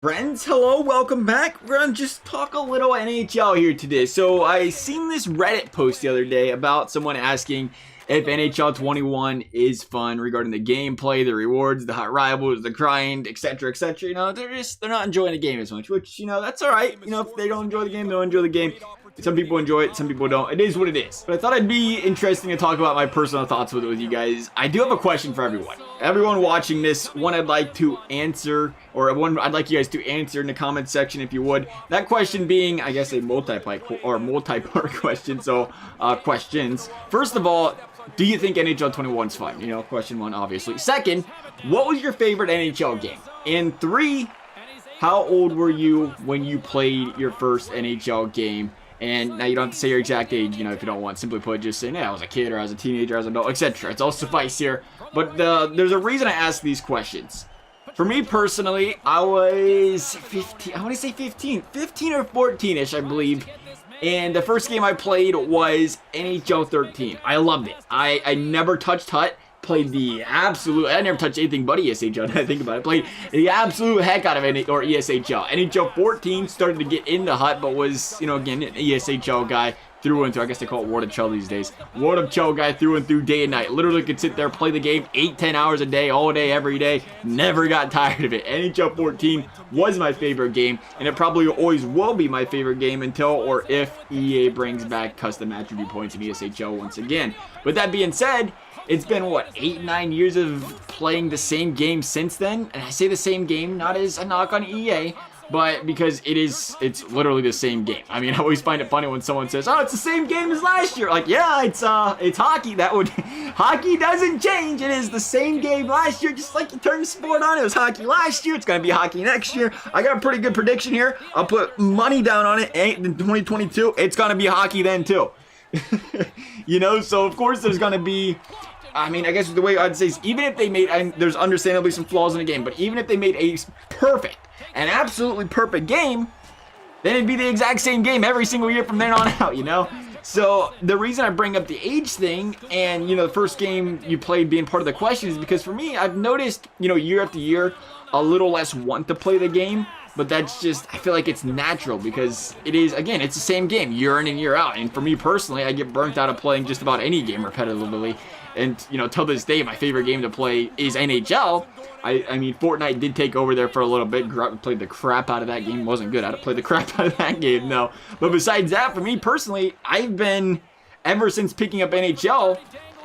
Friends, hello, welcome back. We're gonna just talk a little NHL here today. So I seen this Reddit post the other day about someone asking if NHL 21 is fun regarding the gameplay, the rewards, the hot rivals, the grind, etc., etc. You know, they're not enjoying the game as much, which, you know, that's all right. You know, if they don't enjoy the game, they don't enjoy the game. Some people enjoy it, some people don't. It is what it is. But I thought it'd be interesting to talk about my personal thoughts with you guys. I do have a question for everyone. Everyone watching this, one I'd like to answer, or one I'd like you guys to answer in the comment section if you would. That question being, I guess, a multi-part question. So, questions. First of all, do you think NHL 21 is fun? You know, question one, obviously. Second, what was your favorite NHL game? And three, how old were you when you played your first NHL game? And now you don't have to say your exact age, you know, if you don't want. Simply put, just say, yeah, I was a kid, or I was a teenager, I was an adult, etc. It's all suffice here. But there's a reason I ask these questions. For me personally, I was 15, I want to say 15 or 14-ish, I believe. And the first game I played was NHL 13. I loved it. I never touched HUT. Played the absolute, I never touched anything but ESHL, now I think about it. Played the absolute heck out of ESHL. NHL 14 started to get into HUT, but was, you know, again, an ESHL guy through and through. I guess they call it World of Chell these days. World of Chell guy through and through, day and night. Literally could sit there, play the game 8-10 hours a day, all day, every day. Never got tired of it. NHL 14 was my favorite game, and it probably always will be my favorite game until or if EA brings back custom attribute points in ESHL once again. With that being said, it's been, what, 8-9 years of playing the same game since then? And I say the same game, not as a knock on EA, but because it's literally the same game. I mean, I always find it funny when someone says, oh, it's the same game as last year. Like, yeah, it's hockey. Hockey doesn't change. It is the same game last year, just like you turned the sport on. It was hockey last year. It's going to be hockey next year. I got a pretty good prediction here. I'll put money down on it. In 2022, it's going to be hockey then, too. You know, so of course there's going to be, I mean, I guess the way I'd say is, even if they made, there's understandably some flaws in the game, but even if they made a perfect, an absolutely perfect game, then it'd be the exact same game every single year from then on out, you know? So the reason I bring up the age thing and, you know, the first game you played being part of the question is because for me, I've noticed, you know, year after year, a little less want to play the game. But that's just, I feel like it's natural because it is, again, it's the same game year in and year out. And for me personally, I get burnt out of playing just about any game repetitively. And, you know, till this day, my favorite game to play is NHL. I mean, Fortnite did take over there for a little bit. Played the crap out of that game. Wasn't good. I played the crap out of that game, no. But besides that, for me personally, I've been, ever since picking up NHL,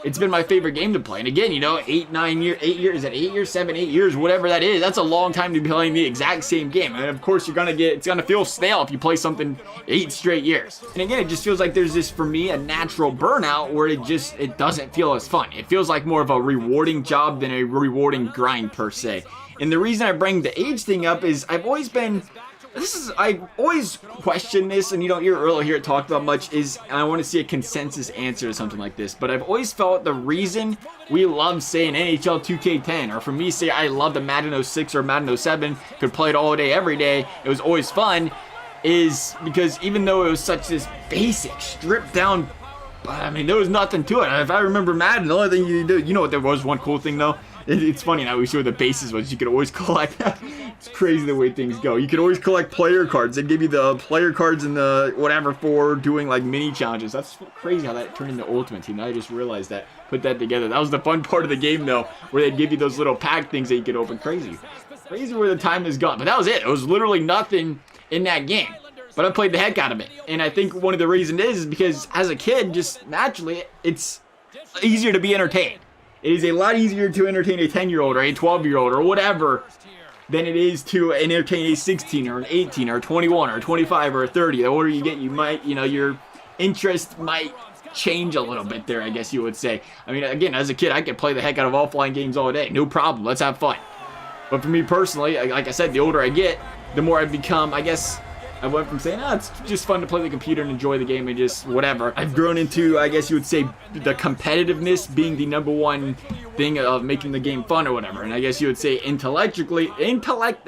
it's been my favorite game to play. And again, you know, 8 years, is that 8 years, 7, 8 years, whatever that is, that's a long time to be playing the exact same game. And of course, it's gonna feel stale if you play something 8 straight years. And again, it just feels like there's this, for me, a natural burnout where it doesn't feel as fun. It feels like more of a rewarding job than a rewarding grind per se. And the reason I bring the age thing up is I've always questioned this, and you don't really hear it talked about much, and I want to see a consensus answer to something like this, but I've always felt the reason we love, say, an NHL 2K10, or for me, say, I love the Madden 06 or Madden 07, could play it all day, every day, it was always fun, is because even though it was such this basic, stripped down, I mean, there was nothing to it. If I remember Madden, the only thing you do, you know what, there was one cool thing, though? It's funny now, we see what the bases was. You could always collect. It's crazy the way things go. You could always collect player cards. They'd give you the player cards and the whatever for doing like mini challenges. That's crazy how that turned into Ultimate Team. Now I just realized that. Put that together. That was the fun part of the game though, where they'd give you those little pack things that you could open. Crazy where the time has gone. But that was it. It was literally nothing in that game. But I played the heck out of it. And I think one of the reasons is because as a kid, just naturally, it's easier to be entertained. It is a lot easier to entertain a 10-year-old or a 12-year-old or whatever than it is to entertain a 16 or an 18 or a 21 or a 25 or a 30. The older you get, you might, you know, your interest might change a little bit there, I guess you would say. I mean, again, as a kid, I could play the heck out of offline games all day. No problem. Let's have fun. But for me personally, like I said, the older I get, the more I become, I guess, I went from saying, it's just fun to play the computer and enjoy the game and just whatever. I've grown into, I guess you would say, the competitiveness being the number one thing of making the game fun or whatever. And I guess you would say intellectually, we're not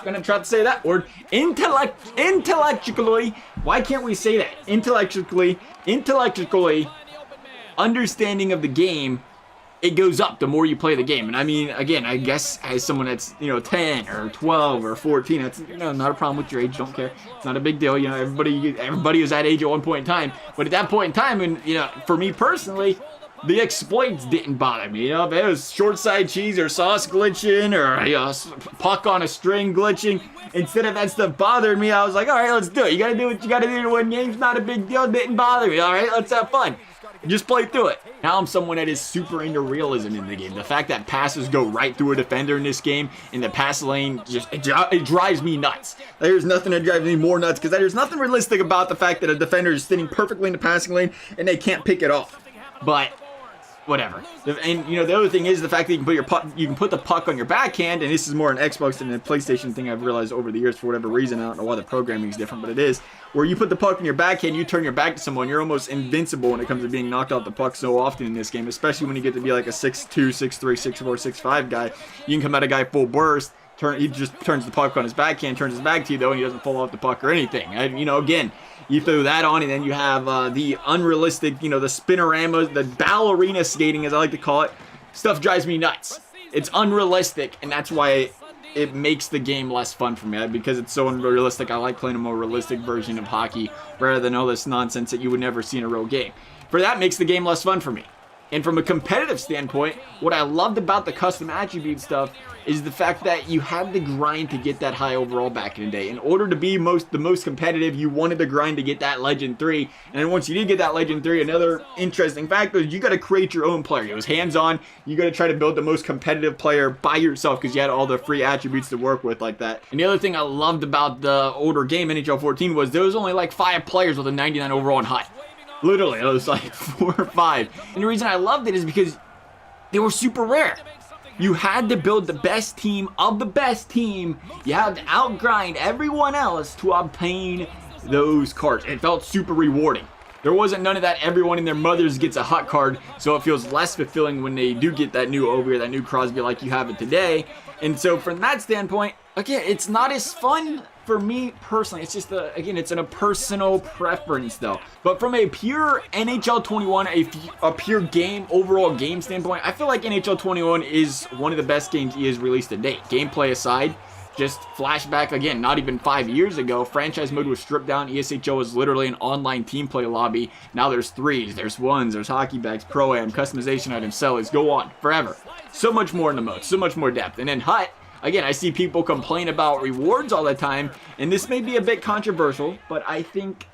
going to try to say that word. Intellectually, why can't we say that? Intellectually, understanding of the game it goes up the more you play the game. And I mean, again, I guess as someone that's, 10 or 12 or 14, that's, not a problem with your age. Don't care. It's not a big deal. Everybody was that age at one point in time. But at that point in time, and, for me personally, the exploits didn't bother me. If it was short side cheese or sauce glitching or puck on a string glitching, instead of that stuff bothering me, I was like, all right, let's do it. You got to do what you got to do to win games. Not a big deal. Didn't bother me. All right, let's have fun. Just play through it. Now I'm someone that is super into realism in the game. The fact that passes go right through a defender in this game, in the pass lane, it drives me nuts. There's nothing that drives me more nuts, because there's nothing realistic about the fact that a defender is sitting perfectly in the passing lane and they can't pick it off. But whatever. And the other thing is the fact that you can put the puck on your backhand, and this is more an Xbox than a PlayStation thing I've realized over the years for whatever reason. I don't know why the programming is different, but it is. Where you put the puck in your backhand, you turn your back to someone, you're almost invincible when it comes to being knocked off the puck so often in this game, especially when you get to be like a 6'2", 6'3", 6'4", 6'5" guy. You can come at a guy full burst, he just turns the puck on his backhand, turns his back to you though, and he doesn't fall off the puck or anything. And, again, you throw that on, and then you have the unrealistic, the spinoramas, the ballerina skating, as I like to call it. Stuff drives me nuts. It's unrealistic, and that's why it makes the game less fun for me. Because it's so unrealistic, I like playing a more realistic version of hockey rather than all this nonsense that you would never see in a real game. For that, makes the game less fun for me. And from a competitive standpoint, what I loved about the custom attribute stuff is the fact that you had to grind to get that high overall back in the day. In order to be the most competitive, you wanted to grind to get that Legend 3. And then once you did get that Legend 3, another interesting fact is you got to create your own player. It was hands-on. You got to try to build the most competitive player by yourself because you had all the free attributes to work with like that. And the other thing I loved about the older game, NHL 14, was there was only like 5 players with a 99 overall in HUT. Literally, it was like 4 or 5. And the reason I loved it is because they were super rare. You had to build the best team of the best team. You had to outgrind everyone else to obtain those cards. It felt super rewarding. There wasn't none of that everyone and their mothers gets a HUT card, so it feels less fulfilling when they do get that new Ovi or that new Crosby like you have it today. And so from that standpoint, again, it's not as fun for me personally. It's just, again, it's in a personal preference though. But from a pure NHL 21, a pure game, overall game standpoint, I feel like NHL 21 is one of the best games he has released to date. Gameplay aside, just flashback again, not even 5 years ago, franchise mode was stripped down. ESHL was literally an online team play lobby. Now there's 3s, there's 1s, there's hockey bags, pro-am, customization items, sellers, go on, forever. So much more in the mode, so much more depth. And then HUT, again, I see people complain about rewards all the time, and this may be a bit controversial, but I think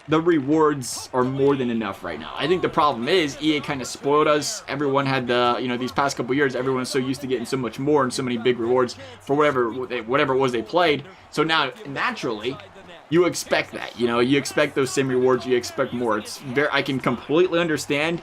the rewards are more than enough right now. I think the problem is EA kind of spoiled us. Everyone had the, these past couple years, everyone's so used to getting so much more and so many big rewards for whatever it was they played. So now, naturally, you expect that. You expect those same rewards. You expect more. I can completely understand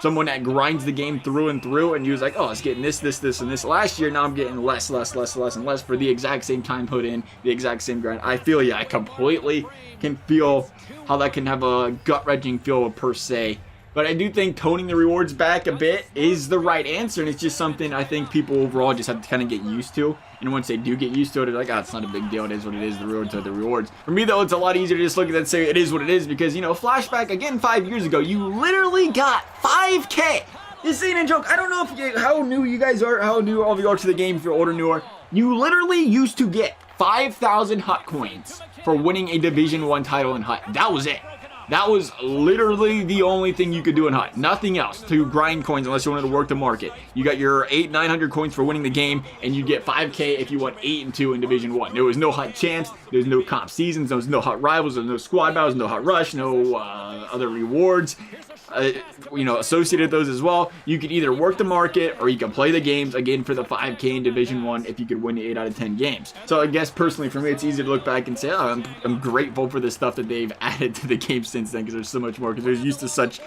someone that grinds the game through and through, and you was like, oh, I was getting this, and this last year. Now I'm getting less, and less for the exact same time put in, the exact same grind. I feel I completely can feel how that can have a gut-wrenching feel per se. But I do think toning the rewards back a bit is the right answer, and it's just something I think people overall just have to kind of get used to. And once they do get used to it, they're like, oh, it's not a big deal. It is what it is. The rewards are the rewards. For me, though, it's a lot easier to just look at that and say it is what it is because, flashback, again, 5 years ago, you literally got 5K. This ain't a joke. I don't know how new you guys are, how new all of you are to the game if you're older, newer. You literally used to get 5,000 HUT coins for winning a Division 1 title in HUT. That was it. That was literally the only thing you could do in HUT. Nothing else to grind coins unless you wanted to work the market. You got your 900 coins for winning the game, and you get 5K if you went 8-2 in Division 1. There was no HUT champs, there was no comp seasons, there was no HUT rivals, there was no squad battles, no HUT rush, no other rewards. Associated with those as well. You could either work the market or you can play the games again for the 5K in Division 1 if you could win 8 out of 10 games. So I guess personally for me, it's easy to look back and say, oh, I'm grateful for the stuff that they've added to the game since then because there's so much more because they're used to such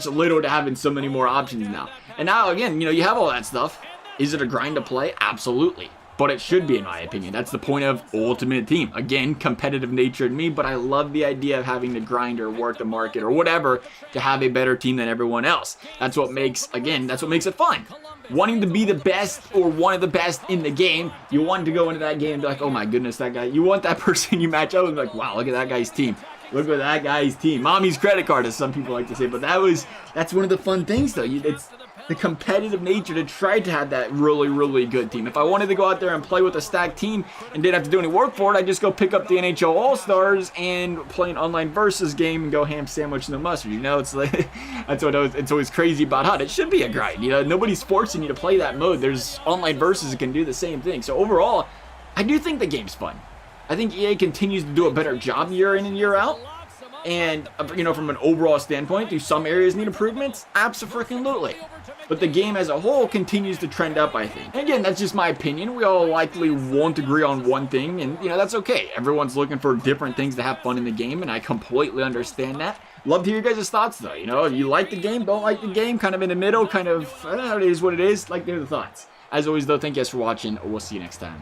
little to having so many more options now. And now again, you have all that stuff. Is it a grind to play? Absolutely. But it should be, in my opinion. That's the point of Ultimate Team. Again, competitive nature in me, but I love the idea of having to grind or work the market or whatever to have a better team than everyone else. That's what makes it fun. Wanting to be the best or one of the best in the game, you want to go into that game and be like, oh my goodness, that guy. You want that person you match up with and be like, wow, look at that guy's team. Look at that guy's team. Mommy's credit card, as some people like to say. But that's one of the fun things, though. the competitive nature to try to have that really, really good team. If I wanted to go out there and play with a stacked team and didn't have to do any work for it, I'd just go pick up the NHL All-Stars and play an online versus game and go ham sandwich in the mustard. You know, it's like it's always crazy about how it should be a grind. You know, nobody's forcing you to play that mode. There's online versus that can do the same thing. So overall, I do think the game's fun. I think EA continues to do a better job year in and year out. And, you know, from an overall standpoint, do some areas need improvements? Abso-freaking-lutely. But the game as a whole continues to trend up, I think. And again, that's just my opinion. We all likely won't agree on one thing, and, you know, that's okay. Everyone's looking for different things to have fun in the game, and I completely understand that. Love to hear your guys' thoughts, though. You know, if you like the game, don't like the game, kind of in the middle, kind of, I don't know, it is what it is. Like to hear the thoughts. As always, though, thank you guys for watching. We'll see you next time.